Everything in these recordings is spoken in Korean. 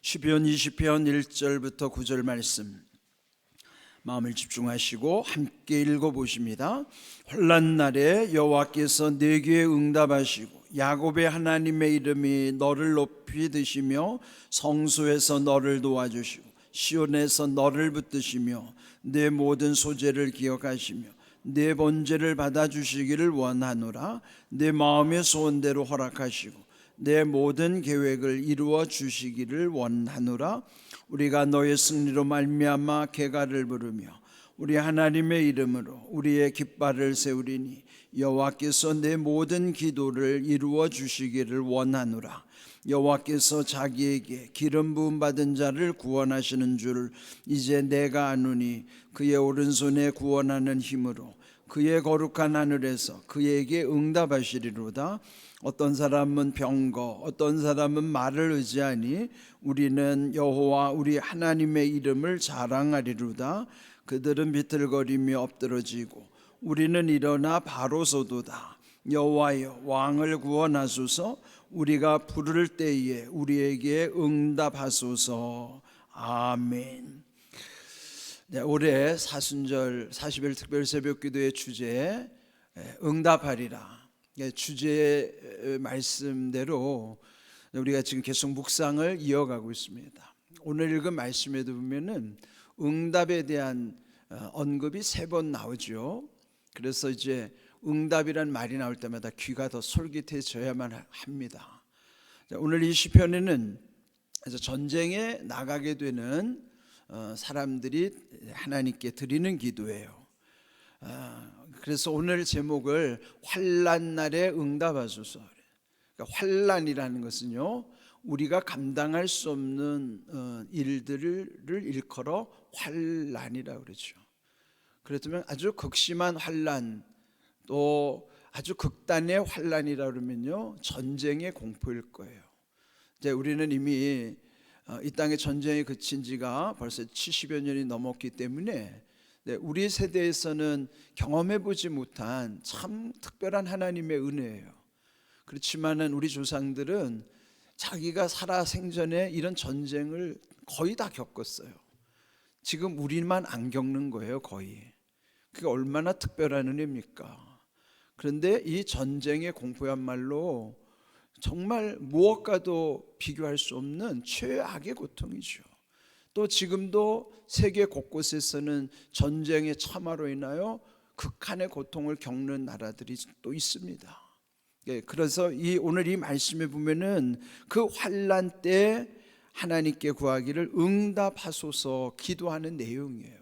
시편 20편 1절부터 9절 말씀 마음을 집중하시고 함께 읽어보십니다. 환난 날에 여호와께서 내게 응답하시고 야곱의 하나님의 이름이 너를 높이 드시며 성소에서 너를 도와주시고 시온에서 너를 붙드시며 내 모든 소재를 기억하시며 내 번제를 받아주시기를 원하노라. 내 마음의 소원대로 허락하시고 내 모든 계획을 이루어 주시기를 원하노라. 우리가 너의 승리로 말미암아 개가를 부르며 우리 하나님의 이름으로 우리의 깃발을 세우리니 여호와께서 내 모든 기도를 이루어 주시기를 원하노라. 여호와께서 자기에게 기름 부음 받은 자를 구원하시는 줄 이제 내가 아노니 그의 오른손에 구원하는 힘으로 그의 거룩한 하늘에서 그에게 응답하시리로다. 어떤 사람은 병거 어떤 사람은 말을 의지하니 우리는 여호와 우리 하나님의 이름을 자랑하리로다. 그들은 비틀거리며 엎드러지고 우리는 일어나 바로 서도다. 여호와여 왕을 구원하소서. 우리가 부를 때에 우리에게 응답하소서. 아멘. 네, 올해 사순절 40일 특별 새벽기도의 주제 응답하리라. 주제의 말씀대로 우리가 지금 계속 묵상을 이어가고 있습니다. 오늘 읽은 말씀에도 보면은 응답에 대한 언급이 3번 나오죠. 그래서 이제 응답이란 말이 나올 때마다 귀가 더 솔깃해져야만 합니다. 오늘 이 시편에는 전쟁에 나가게 되는 사람들이 하나님께 드리는 기도예요. 그래서 오늘 제목을 환난 날에 응답하소서. 그러니까 환난이라는 것은요, 우리가 감당할 수 없는 일들을 일컬어 환난이라고 그러죠. 그렇다면 아주 극심한 환난, 또 아주 극단의 환난이라 그러면요, 전쟁의 공포일 거예요. 이제 우리는 이미 이 땅의 전쟁이 그친 지가 벌써 70여 년이 넘었기 때문에 우리 세대에서는 경험해보지 못한 참 특별한 하나님의 은혜예요. 그렇지만은 우리 조상들은 자기가 살아 생전에 이런 전쟁을 거의 다 겪었어요. 지금 우리만 안 겪는 거예요, 거의. 그게 얼마나 특별한 은혜입니까? 그런데 이 전쟁의 공포야말로 정말 무엇과도 비교할 수 없는 최악의 고통이죠. 또 지금도 세계 곳곳에서는 전쟁의 참화로 인하여 극한의 고통을 겪는 나라들이 또 있습니다. 그래서 오늘 이 말씀에 보면은 그 환난 때 하나님께 구하기를 응답하소서 기도하는 내용이에요.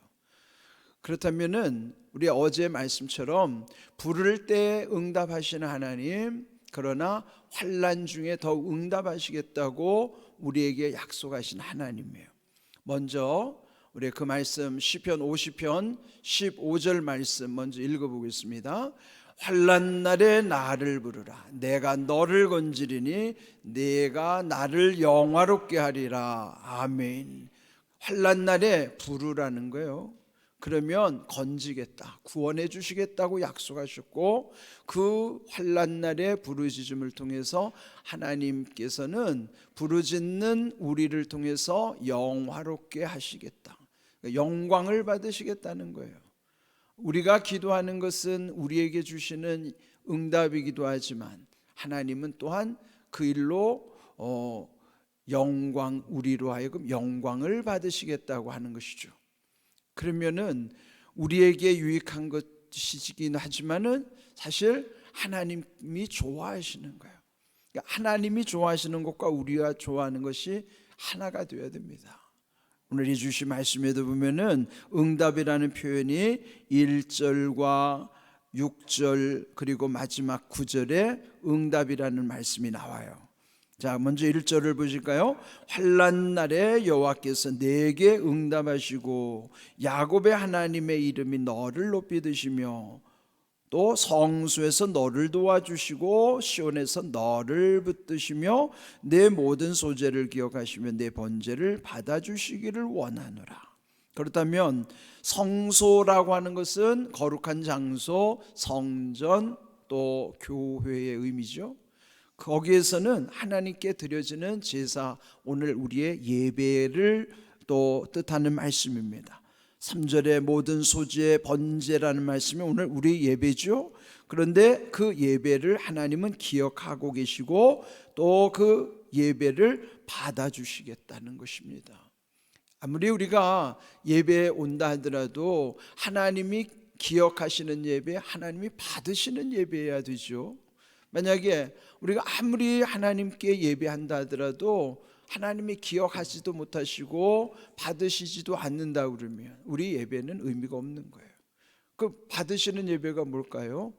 그렇다면은 우리 어제 말씀처럼 부를 때 응답하시는 하나님, 그러나 환난 중에 더 응답하시겠다고 우리에게 약속하신 하나님이에요. 먼저 우리 그 말씀 시편 50편 15절 말씀 먼저 읽어보겠습니다. 환난 날에 나를 부르라. 내가 너를 건지리니 내가 나를 영화롭게 하리라. 아멘. 환난 날에 부르라는 거예요. 그러면 건지겠다, 구원해 주시겠다고 약속하셨고, 그 환난 날의 부르짖음을 통해서 하나님께서는 부르짖는 우리를 통해서 영화롭게 하시겠다, 영광을 받으시겠다는 거예요. 우리가 기도하는 것은 우리에게 주시는 응답이기도 하지만 하나님은 또한 그 일로 우리로 하여금 영광을 받으시겠다고 하는 것이죠. 그러면은 우리에게 유익한 것이긴 하지만은 사실 하나님이 좋아하시는 거예요. 그러니까 하나님이 좋아하시는 것과 우리가 좋아하는 것이 하나가 되어야 됩니다. 오늘 이 주신 말씀에도 보면은 응답이라는 표현이 1절과 6절 그리고 마지막 9절에 응답이라는 말씀이 나와요. 자, 먼저 1절을 보실까요? 환난 날에 여호와께서 내게 응답하시고 야곱의 하나님의 이름이 너를 높이 드시며 또 성소에서 너를 도와주시고 시온에서 너를 붙드시며 내 모든 소재를 기억하시며 내 번제를 받아주시기를 원하노라. 그렇다면 성소라고 하는 것은 거룩한 장소, 성전, 또 교회의 의미죠. 거기에서는 하나님께 드려지는 제사, 오늘 우리의 예배를 또 뜻하는 말씀입니다. 3절에 모든 소지의 번제라는 말씀이 오늘 우리 예배죠. 그런데 그 예배를 하나님은 기억하고 계시고 또 그 예배를 받아주시겠다는 것입니다. 아무리 우리가 예배에 온다 하더라도 하나님이 기억하시는 예배, 하나님이 받으시는 예배여야 되죠. 만약에 우리가 아무리 하나님께 예배한다 하더라도 하나님이 기억하지도 못하시고 받으시지도 않는다 그러면 우리 예배는 의미가 없는 거예요. 그 받으시는 예배가 뭘까요?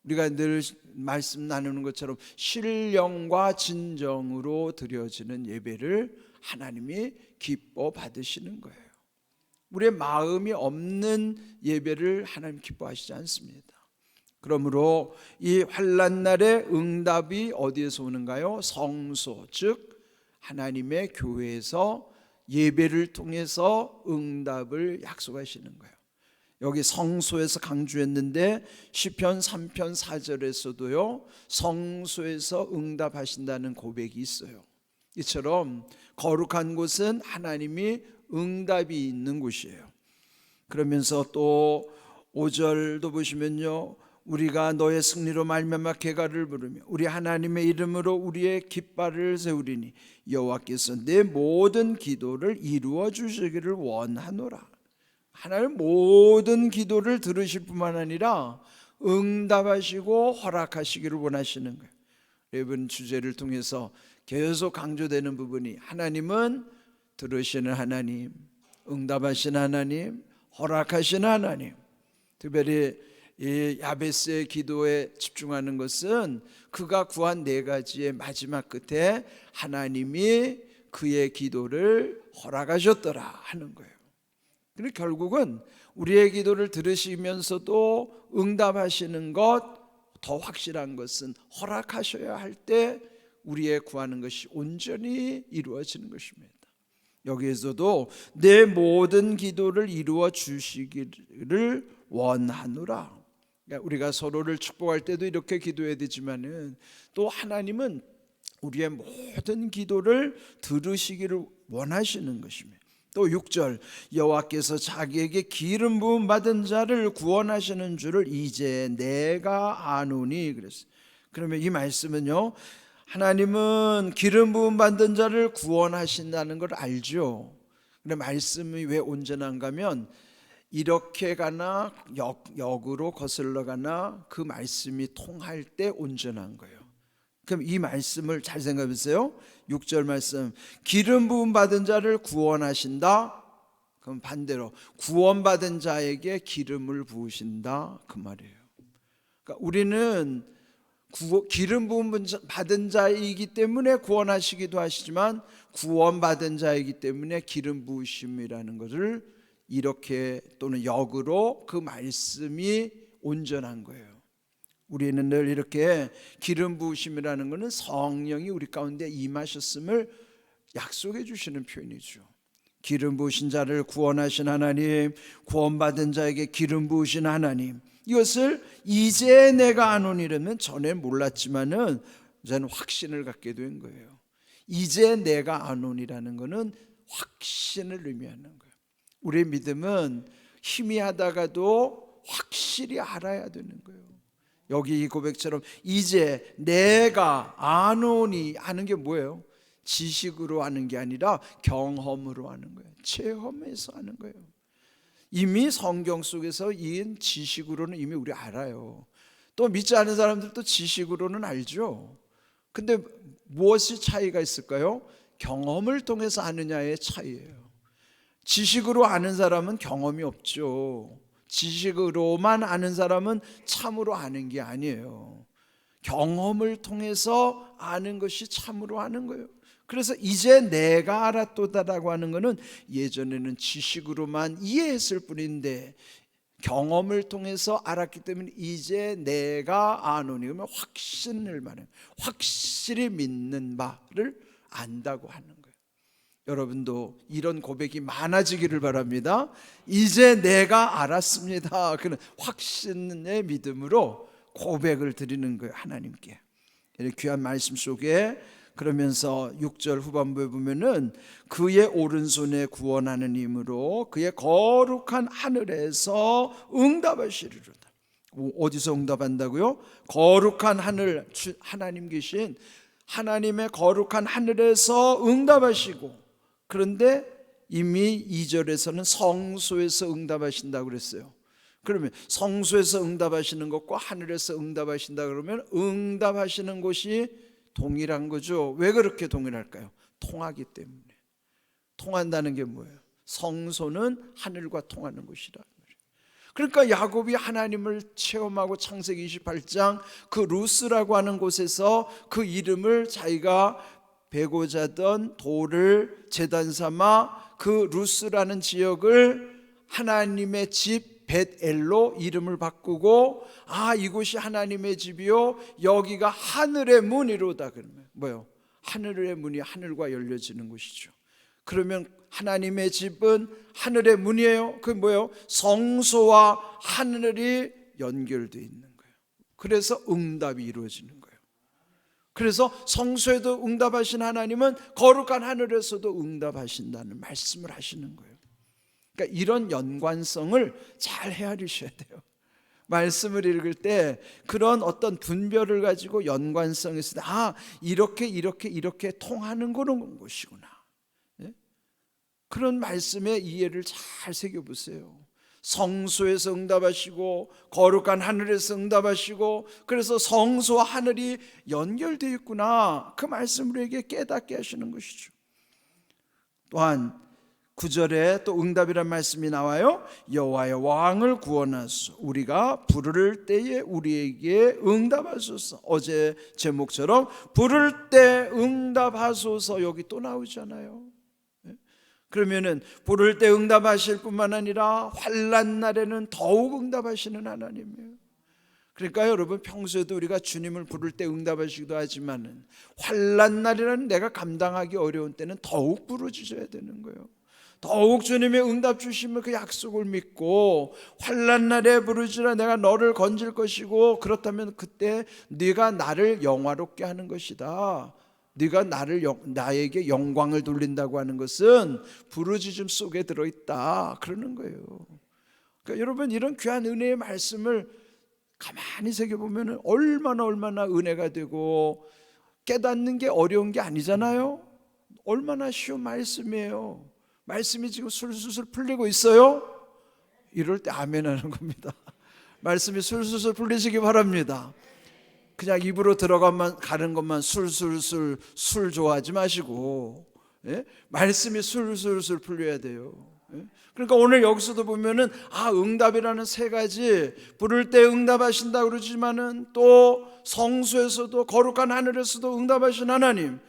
우리가 늘 말씀 나누는 것처럼 신령과 진정으로 드려지는 예배를 하나님이 기뻐 받으시는 거예요. 우리의 마음이 없는 예배를 하나님 기뻐하시지 않습니다. 그러므로 이 환난날의 응답이 어디에서 오는가요? 성소, 즉 하나님의 교회에서 예배를 통해서 응답을 약속하시는 거예요. 여기 성소에서 강조했는데 시편 3편 4절에서도요 성소에서 응답하신다는 고백이 있어요. 이처럼 거룩한 곳은 하나님이 응답이 있는 곳이에요. 그러면서 또 5절도 보시면요, 우리가 너의 승리로 말미암아 개가를 부르며 우리 하나님의 이름으로 우리의 깃발을 세우리니 여호와께서 내 모든 기도를 이루어 주시기를 원하노라. 하나님 모든 기도를 들으실 뿐만 아니라 응답하시고 허락하시기를 원하시는 거예요. 이번 주제를 통해서 계속 강조되는 부분이 하나님은 들으시는 하나님, 응답하시는 하나님, 허락하시는 하나님. 특별히 이 야베스의 기도에 집중하는 것은 그가 구한 4가지의 마지막 끝에 하나님이 그의 기도를 허락하셨더라 하는 거예요. 그리고 결국은 우리의 기도를 들으시면서도 응답하시는 것, 더 확실한 것은 허락하셔야 할 때 우리의 구하는 것이 온전히 이루어지는 것입니다. 여기에서도 내 모든 기도를 이루어 주시기를 원하노라. 그러니까 우리가 서로를 축복할 때도 이렇게 기도해야 되지만은 또 하나님은 우리의 모든 기도를 들으시기를 원하시는 것입니다. 또 6절 여호와께서 자기에게 기름 부음 받은 자를 구원하시는 줄을 이제 내가 아노니 그랬어요. 그러면 이 말씀은요, 하나님은 기름 부음 받은 자를 구원하신다는 걸 알죠. 근데 말씀이 왜 온전한가 하면 이렇게 가나 역으로 거슬러 가나 그 말씀이 통할 때 온전한 거예요. 그럼 이 말씀을 잘 생각해 보세요. 6절 말씀, 기름 부음 받은 자를 구원하신다. 그럼 반대로 구원받은 자에게 기름을 부으신다 그 말이에요. 그러니까 우리는 기름 부음 받은 자이기 때문에 구원하시기도 하시지만 구원받은 자이기 때문에 기름 부으심이라는 것을 이렇게 또는 역으로 그 말씀이 온전한 거예요. 우리는 늘 이렇게 기름 부으심이라는 것은 성령이 우리 가운데 임하셨음을 약속해 주시는 표현이죠. 기름 부으신 자를 구원하신 하나님, 구원받은 자에게 기름 부으신 하나님, 이것을 이제 내가 아노니라면 전에 몰랐지만은 저는 확신을 갖게 된 거예요. 이제 내가 아노니라는 것은 확신을 의미하는 거예요. 우리의 믿음은 희미하다가도 확실히 알아야 되는 거예요. 여기 이 고백처럼 이제 내가 아노니 하는 게 뭐예요? 지식으로 하는 게 아니라 경험으로 하는 거예요. 체험해서 하는 거예요. 이미 성경 속에서 이 지식으로는 이미 우리 알아요. 또 믿지 않은 사람들도 지식으로는 알죠. 근데 무엇이 차이가 있을까요? 경험을 통해서 아느냐의 차이예요. 지식으로 아는 사람은 경험이 없죠. 지식으로만 아는 사람은 참으로 아는 게 아니에요. 경험을 통해서 아는 것이 참으로 아는 거예요. 그래서 이제 내가 알았도다라고 하는 것은 예전에는 지식으로만 이해했을 뿐인데 경험을 통해서 알았기 때문에 이제 내가 아노니, 그러면 확신을 말해요. 확실히 믿는 바를 안다고 하는 거예요. 여러분도 이런 고백이 많아지기를 바랍니다. 이제 내가 알았습니다. 그는 확신의 믿음으로 고백을 드리는 거예요, 하나님께. 이 귀한 말씀 속에 그러면서 6절 후반부에 보면은 그의 오른손에 구원하는 힘으로 그의 거룩한 하늘에서 응답하시리로다. 어디서 응답한다고요? 거룩한 하늘, 하나님 계신 하나님의 거룩한 하늘에서 응답하시고, 그런데 이미 2절에서는 성소에서 응답하신다고 그랬어요. 그러면 성소에서 응답하시는 것과 하늘에서 응답하신다 그러면 응답하시는 곳이 동일한 거죠. 왜 그렇게 동일할까요? 통하기 때문에. 통한다는 게 뭐예요? 성소는 하늘과 통하는 곳이라. 그러니까 야곱이 하나님을 체험하고 창세기 28장 그 루스라고 하는 곳에서 그 이름을 자기가 베고자 하던 돌을 제단 삼아 그 루스라는 지역을 하나님의 집 벳엘로 이름을 바꾸고, 아, 이곳이 하나님의 집이요 여기가 하늘의 문이로다. 그러면 뭐요? 하늘의 문이 하늘과 열려지는 곳이죠. 그러면 하나님의 집은 하늘의 문이에요. 그 뭐예요? 성소와 하늘이 연결되어 있는 거예요. 그래서 응답이 이루어지는 거예요. 그래서 성소에도 응답하신 하나님은 거룩한 하늘에서도 응답하신다는 말씀을 하시는 거예요. 그러니까 이런 연관성을 잘 헤아리셔야 돼요. 말씀을 읽을 때 그런 어떤 분별을 가지고 연관성이 있을 때, 아, 이렇게 통하는 그런 것이구나. 그런 말씀의 이해를 잘 새겨보세요. 성소에서 응답하시고 거룩한 하늘에서 응답하시고, 그래서 성소와 하늘이 연결되어 있구나, 그 말씀을 우리에게 깨닫게 하시는 것이죠. 또한 9절에 또 응답이란 말씀이 나와요. 여호와의 왕을 구원하소서, 우리가 부를 때에 우리에게 응답하소서. 어제 제목처럼 부를 때 응답하소서, 여기 또 나오잖아요. 그러면은 부를 때 응답하실 뿐만 아니라 환난 날에는 더욱 응답하시는 하나님이에요. 그러니까 여러분, 평소에도 우리가 주님을 부를 때 응답하시기도 하지만은 환난 날이라는 내가 감당하기 어려운 때는 더욱 부르짖어야 되는 거예요. 더욱 주님의 응답 주시면 그 약속을 믿고, 환난 날에 부르짖으라 내가 너를 건질 것이고, 그렇다면 그때 네가 나를 영화롭게 하는 것이다. 네가 나에게 영광을 돌린다고 하는 것은 부르짖음 속에 들어있다, 그러는 거예요. 그러니까 여러분, 이런 귀한 은혜의 말씀을 가만히 새겨보면 얼마나 은혜가 되고, 깨닫는 게 어려운 게 아니잖아요. 얼마나 쉬운 말씀이에요. 말씀이 지금 술술 풀리고 있어요? 이럴 때 아멘 하는 겁니다. 말씀이 술술 풀리시기 바랍니다. 그냥 입으로 가는 것만 술술술 술 좋아하지 마시고, 예? 말씀이 술술술 풀려야 돼요. 예? 그러니까 오늘 여기서도 보면은, 아, 응답이라는 세 가지, 부를 때 응답하신다 그러지만은 또 성소에서도 거룩한 하늘에서도 응답하신 하나님.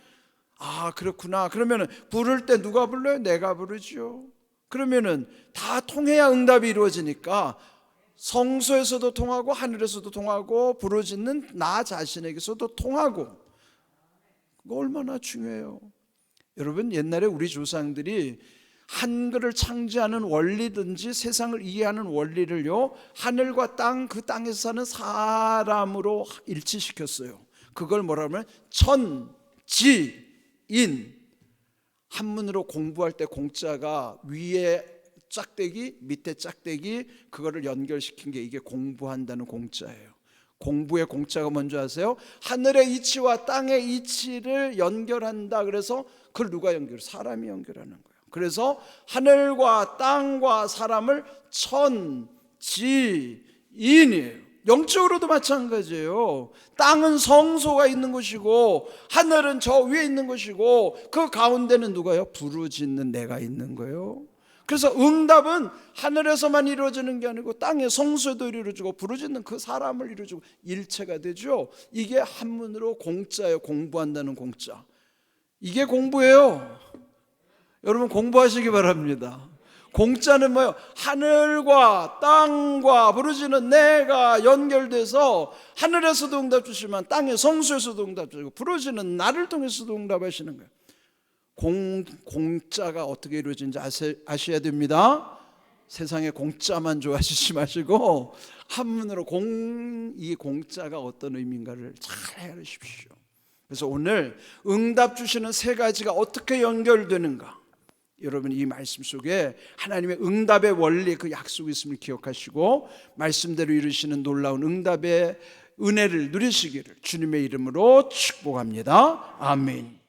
아, 그렇구나. 그러면은 부를 때 누가 불러요? 내가 부르죠. 그러면은 다 통해야 응답이 이루어지니까 성소에서도 통하고 하늘에서도 통하고 부르짖는 나 자신에게서도 통하고, 그거 얼마나 중요해요. 여러분, 옛날에 우리 조상들이 한글을 창제하는 원리든지 세상을 이해하는 원리를요, 하늘과 땅, 그 땅에서 사는 사람으로 일치시켰어요. 그걸 뭐라 하면 천지인. 한문으로 공부할 때 공자가 위에 짝대기 밑에 짝대기, 그거를 연결시킨 게 이게 공부한다는 공자예요. 공부의 공자가 뭔지 아세요? 하늘의 이치와 땅의 이치를 연결한다. 그래서 그걸 누가 연결해? 사람이 연결하는 거예요. 그래서 하늘과 땅과 사람을 천지인이에요. 영적으로도 마찬가지예요. 땅은 성소가 있는 곳이고 하늘은 저 위에 있는 곳이고, 그 가운데는 누가요? 부르짖는 내가 있는 거예요. 그래서 응답은 하늘에서만 이루어지는 게 아니고 땅의 성소에도 이루어지고 부르짖는 그 사람을 이루어지고 일체가 되죠. 이게 한문으로 공자예요. 공부한다는 공자. 이게 공부예요. 여러분, 공부하시기 바랍니다. 공자는 뭐예요? 하늘과 땅과 부르짖는 내가 연결돼서 하늘에서도 응답 주시면 땅의 성소에서도 응답 주시고 부르짖는 나를 통해서도 응답하시는 거예요. 공짜가 어떻게 이루어지는지 아셔야 됩니다. 세상에 공짜만 좋아하시지 마시고 한문으로 이 공짜가 어떤 의미인가를 잘 헤아리십시오. 그래서 오늘 응답 주시는 세 가지가 어떻게 연결되는가, 여러분 이 말씀 속에 하나님의 응답의 원리, 그 약속이 있음을 기억하시고 말씀대로 이루시는 놀라운 응답의 은혜를 누리시기를 주님의 이름으로 축복합니다. 아멘.